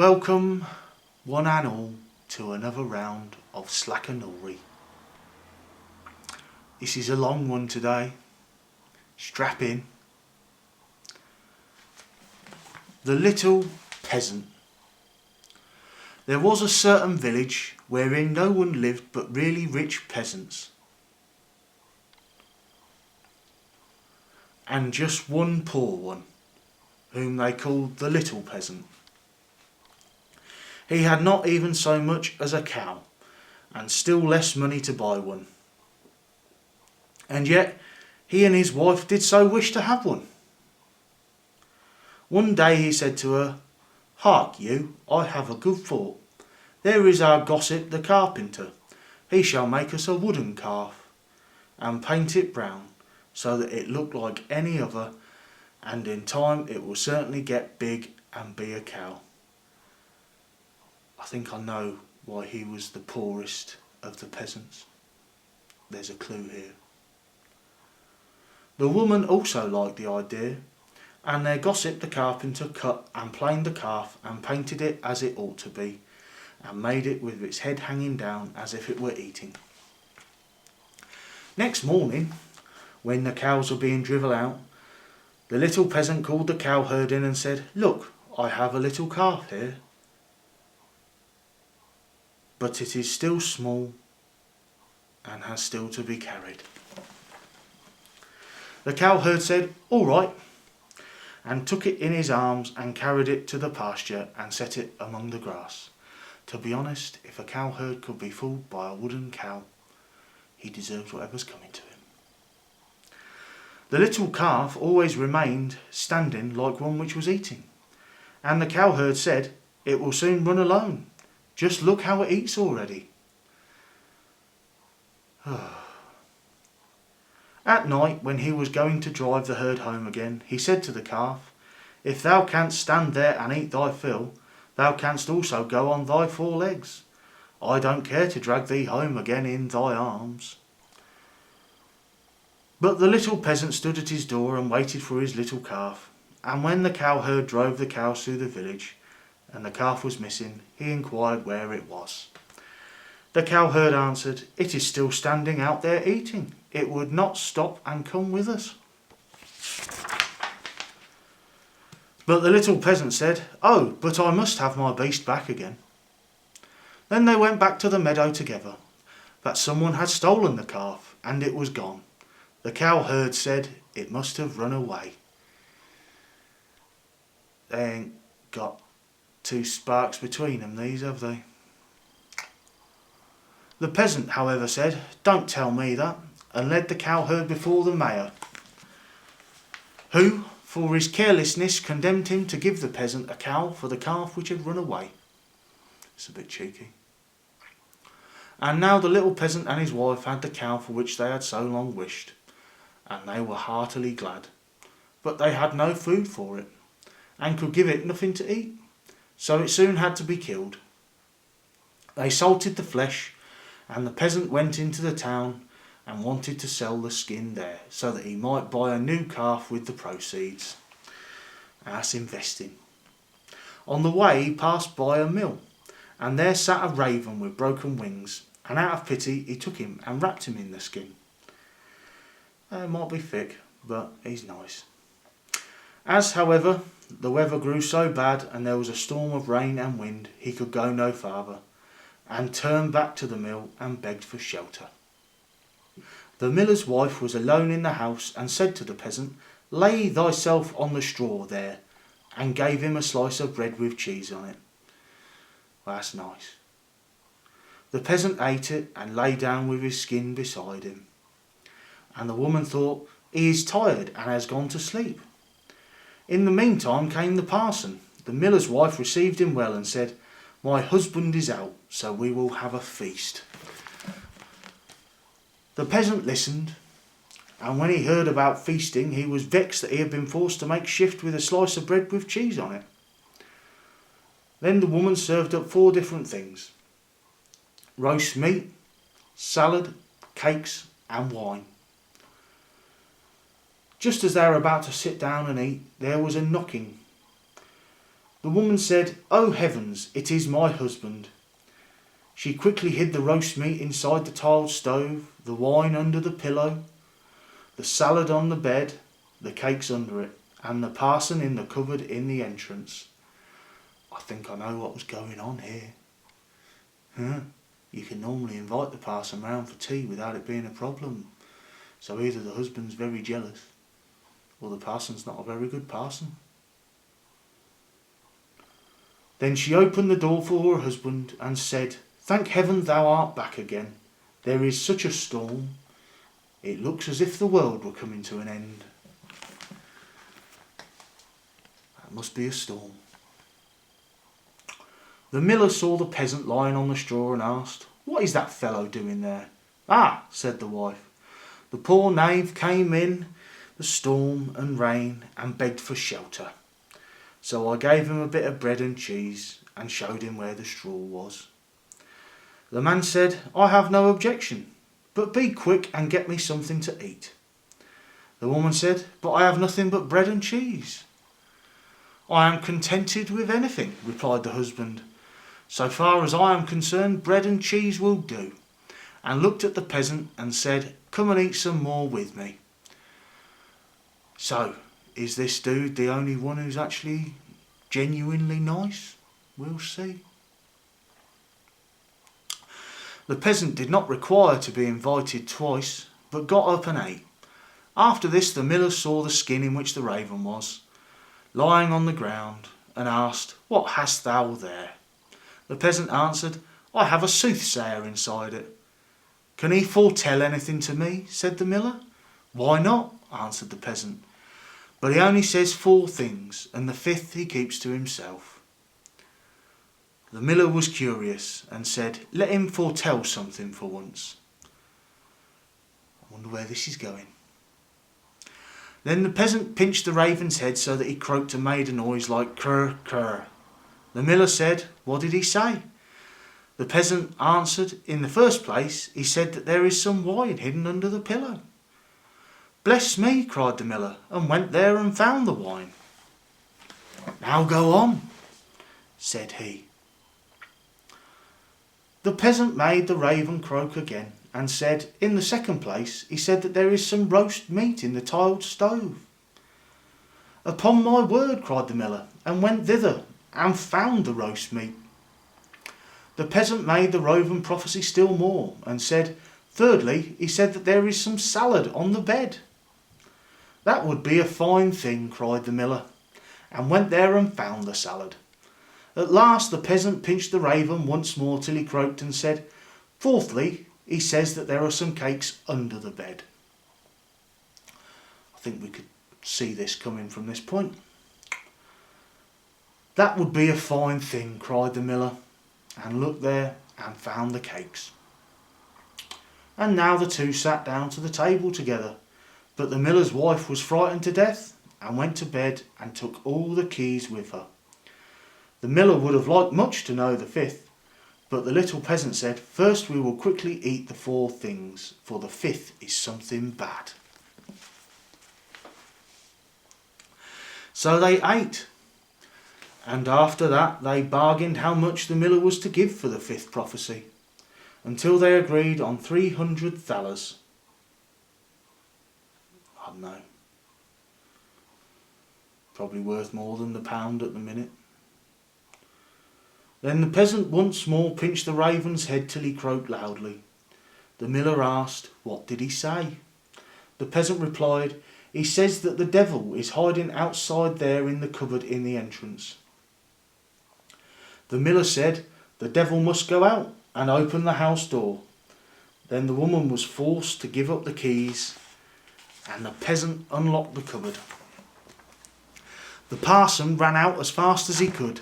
Welcome, one and all, to another round of Slackanory. This is a long one today. Strap in. The Little Peasant. There was a certain village wherein no one lived but really rich peasants, and just one poor one, whom they called the Little Peasant. He had not even so much as a cow, and still less money to buy one. And yet he and his wife did so wish to have one. One day he said to her, "Hark you, I have a good thought. There is our gossip the carpenter. He shall make us a wooden calf, and paint it brown, so that it look like any other, and in time it will certainly get big and be a cow." I think I know why he was the poorest of the peasants. There's a clue here. The woman also liked the idea, and their gossip the carpenter cut and planed the calf and painted it as it ought to be, and made it with its head hanging down as if it were eating. Next morning, when the cows were being driven out, the little peasant called the cowherd in and said, "Look, I have a little calf here, but it is still small and has still to be carried." The cowherd said, "All right," and took it in his arms and carried it to the pasture and set it among the grass. To be honest, if a cowherd could be fooled by a wooden cow, he deserves whatever's coming to him. The little calf always remained standing like one which was eating, and the cowherd said, "It will soon run alone. Just look how it eats already." At night, when he was going to drive the herd home again, he said to the calf, "If thou canst stand there and eat thy fill, thou canst also go on thy 4 legs. I don't care to drag thee home again in thy arms." But the little peasant stood at his door and waited for his little calf, and when the cowherd drove the cows through the village, and the calf was missing, he inquired where it was. The cowherd answered, "It is still standing out there eating. It would not stop and come with us." But the little peasant said, "Oh, but I must have my beast back again." Then they went back to the meadow together, but someone had stolen the calf, and it was gone. The cowherd said it must have run away. They ain't got 2 sparks between them, these, have they? The peasant, however, said, "Don't tell me that," and led the cowherd before the mayor, who, for his carelessness, condemned him to give the peasant a cow for the calf which had run away. It's a bit cheeky. And now the little peasant and his wife had the cow for which they had so long wished, and they were heartily glad. But they had no food for it, and could give it nothing to eat, so it soon had to be killed. They salted the flesh, and the peasant went into the town and wanted to sell the skin there, so that he might buy a new calf with the proceeds. That's investing. On the way he passed by a mill, and there sat a raven with broken wings, and out of pity he took him and wrapped him in the skin. It might be thick, but he's nice. As, however, the weather grew so bad and there was a storm of rain and wind, he could go no farther, and turned back to the mill and begged for shelter. The miller's wife was alone in the house and said to the peasant, "Lay thyself on the straw there," and gave him a slice of bread with cheese on it. Well, that's nice. The peasant ate it and lay down with his skin beside him. And the woman thought, "He is tired and has gone to sleep." In the meantime came the parson. The miller's wife received him well and said, "My husband is out, so we will have a feast." The peasant listened, and when he heard about feasting, he was vexed that he had been forced to make shift with a slice of bread with cheese on it. Then the woman served up 4 different things: roast meat, salad, cakes and wine. Just as they were about to sit down and eat, there was a knocking, The woman said, "Oh heavens, it is my husband." She quickly hid the roast meat inside the tiled stove, the wine under the pillow, the salad on the bed, the cakes under it, and the parson in the cupboard in the entrance. I think I know what was going on here. You can normally invite the parson round for tea without it being a problem. So either the husband's very jealous, or the parson's not a very good parson. Then she opened the door for her husband and said, "Thank heaven thou art back again. There is such a storm. It looks as if the world were coming to an end." That must be a storm. The miller saw the peasant lying on the straw and asked, "What is that fellow doing there?" "Ah," said the wife, "the poor knave came in the storm and rain and begged for shelter. So I gave him a bit of bread and cheese and showed him where the straw was." The man said, "I have no objection, but be quick and get me something to eat." The woman said, "But I have nothing but bread and cheese." "I am contented with anything," replied the husband. "So far as I am concerned, bread and cheese will do," and looked at the peasant and said, "Come and eat some more with me." So, is this dude the only one who's actually genuinely nice? We'll see. The peasant did not require to be invited twice, but got up and ate. After this the miller saw the skin in which the raven was, lying on the ground, and asked, "What hast thou there?" The peasant answered, "I have a soothsayer inside it." "Can he foretell anything to me?" said the miller. "Why not?" answered the peasant. "But he only says 4 things, and the 5th he keeps to himself." The miller was curious and said, "Let him foretell something for once." I wonder where this is going. Then the peasant pinched the raven's head so that he croaked and made a noise like "Krr, krr." The miller said, "What did he say?" The peasant answered, "In the first place, he said that there is some wine hidden under the pillow." "Bless me," cried the miller, and went there and found the wine. "Now go on," said he. The peasant made the raven croak again and said, "In the second place, he said that there is some roast meat in the tiled stove." "Upon my word," cried the miller, and went thither and found the roast meat. The peasant made the raven prophesy still more and said, "Thirdly, he said that there is some salad on the bed." "That would be a fine thing," cried the miller, and went there and found the salad. At last the peasant pinched the raven once more till he croaked and said, "Fourthly, he says that there are some cakes under the bed." I think we could see this coming from this point. "That would be a fine thing," cried the miller, and looked there and found the cakes. And now the two sat down to the table together, but the miller's wife was frightened to death and went to bed and took all the keys with her. The miller would have liked much to know the 5th, but the little peasant said, "First we will quickly eat the 4 things, for the 5th is something bad." So they ate, and after that they bargained how much the miller was to give for the 5th prophecy, until they agreed on 300 thalers. I don't know, probably worth more than the pound at the minute. Then the peasant once more pinched the raven's head till he croaked loudly. The miller asked, "What did he say?" The peasant replied, "He says that the devil is hiding outside there in the cupboard in the entrance." The miller said, "The devil must go out and open the house door." Then the woman was forced to give up the keys, and the peasant unlocked the cupboard. The parson ran out as fast as he could,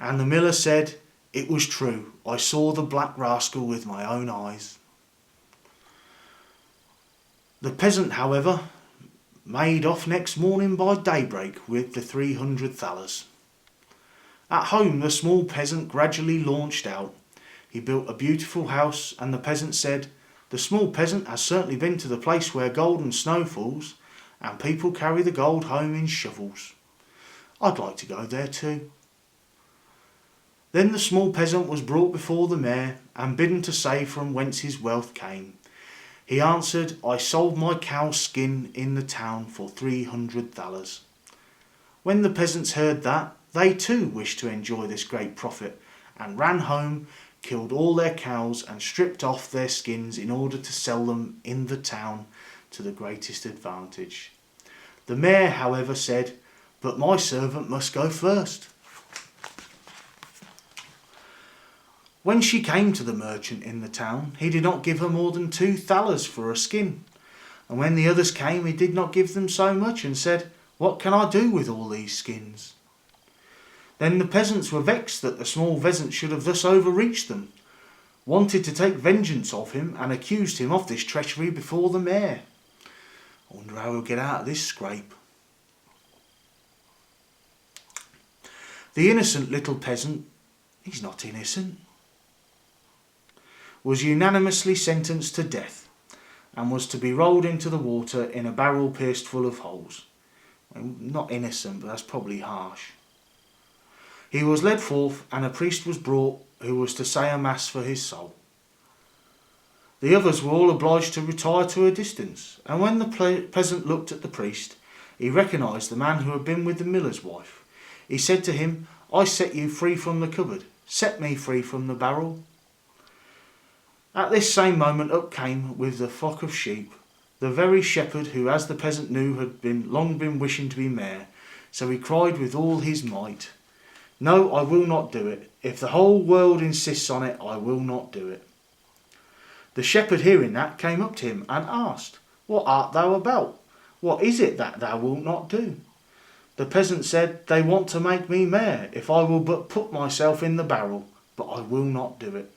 and the miller said, "It was true, I saw the black rascal with my own eyes." The peasant, however, made off next morning by daybreak with the 300 thalers. At home the small peasant gradually launched out. He built a beautiful house, and the peasant said, "The small peasant has certainly been to the place where gold and snow falls, and people carry the gold home in shovels. I'd like to go there too." Then the small peasant was brought before the mayor and bidden to say from whence his wealth came. He answered, I sold my cow's skin in the town for 300 thalers. When the peasants heard that, they too wished to enjoy this great profit, and ran home, killed all their cows, and stripped off their skins in order to sell them in the town to the greatest advantage. The mayor, however, said, But my servant must go first. When she came to the merchant in the town, he did not give her more than 2 thalers for a skin. And when the others came, he did not give them so much, and said, What can I do with all these skins? Then the peasants were vexed that the small peasant should have thus overreached them, wanted to take vengeance of him, and accused him of this treachery before the mayor. I wonder how he'll get out of this scrape. The innocent little peasant, he's not innocent, was unanimously sentenced to death, and was to be rolled into the water in a barrel pierced full of holes. Well, not innocent, but that's probably harsh. He was led forth, and a priest was brought, who was to say a mass for his soul. The others were all obliged to retire to a distance, and when the peasant looked at the priest, he recognised the man who had been with the miller's wife. He said to him, I set you free from the cupboard, set me free from the barrel. At this same moment up came, with the flock of sheep, the very shepherd who, as the peasant knew, had long been wishing to be mayor. So he cried with all his might, No, I will not do it. If the whole world insists on it, I will not do it. The shepherd, hearing that, came up to him and asked, What art thou about? What is it that thou wilt not do? The peasant said, They want to make me mayor, if I will but put myself in the barrel, but I will not do it.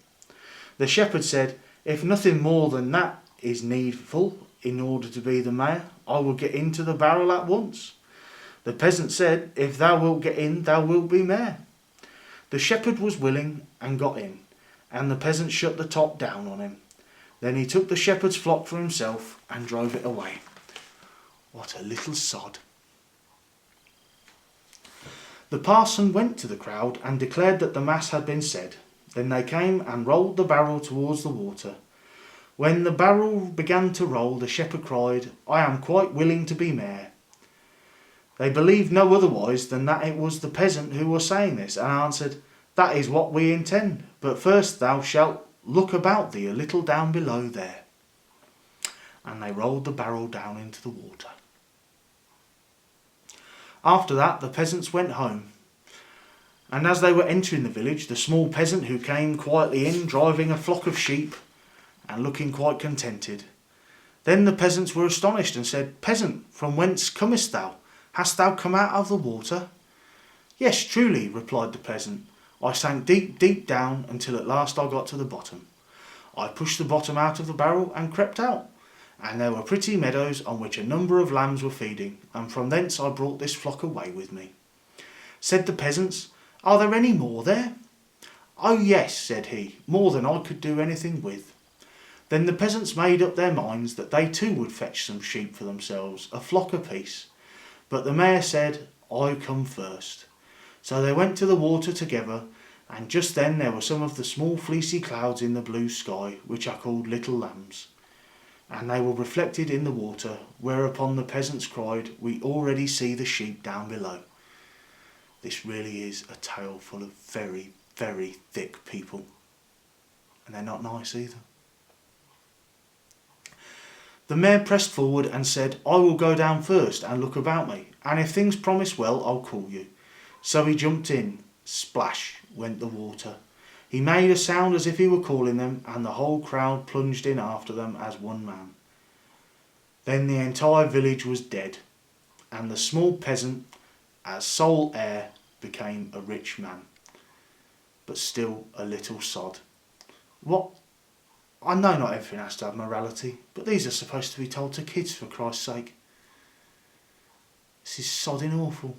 The shepherd said, If nothing more than that is needful in order to be the mayor, I will get into the barrel at once. The peasant said, If thou wilt get in, thou wilt be mayor. The shepherd was willing and got in, and the peasant shut the top down on him. Then he took the shepherd's flock for himself and drove it away. What a little sod. The parson went to the crowd and declared that the mass had been said. Then they came and rolled the barrel towards the water. When the barrel began to roll, the shepherd cried, I am quite willing to be mayor. They believed no otherwise than that it was the peasant who was saying this, and answered, That is what we intend, but first thou shalt look about thee a little down below there. And they rolled the barrel down into the water. After that the peasants went home. And as they were entering the village, the small peasant who came quietly in, driving a flock of sheep, and looking quite contented. Then the peasants were astonished, and said, Peasant, from whence comest thou? Hast thou come out of the water? Yes, truly, replied the peasant. I sank deep, deep down, until at last I got to the bottom. I pushed the bottom out of the barrel and crept out, and there were pretty meadows on which a number of lambs were feeding, and from thence I brought this flock away with me. Said the peasants, Are there any more there? Oh yes, said he, more than I could do anything with. Then the peasants made up their minds that they too would fetch some sheep for themselves, a flock apiece. But the mayor said, I come first. So they went to the water together, and just then there were some of the small fleecy clouds in the blue sky, which are called little lambs. And they were reflected in the water, whereupon the peasants cried, We already see the sheep down below. This really is a tale full of very, very thick people. And they're not nice either. The mayor pressed forward and said, I will go down first and look about me, and if things promise well, I'll call you. So he jumped in. Splash went the water. He made a sound as if he were calling them, and the whole crowd plunged in after them as one man. Then the entire village was dead, and the small peasant, as sole heir, became a rich man, but still a little sod. What? I know not everything has to have morality, but these are supposed to be told to kids, for Christ's sake. This is sodding awful.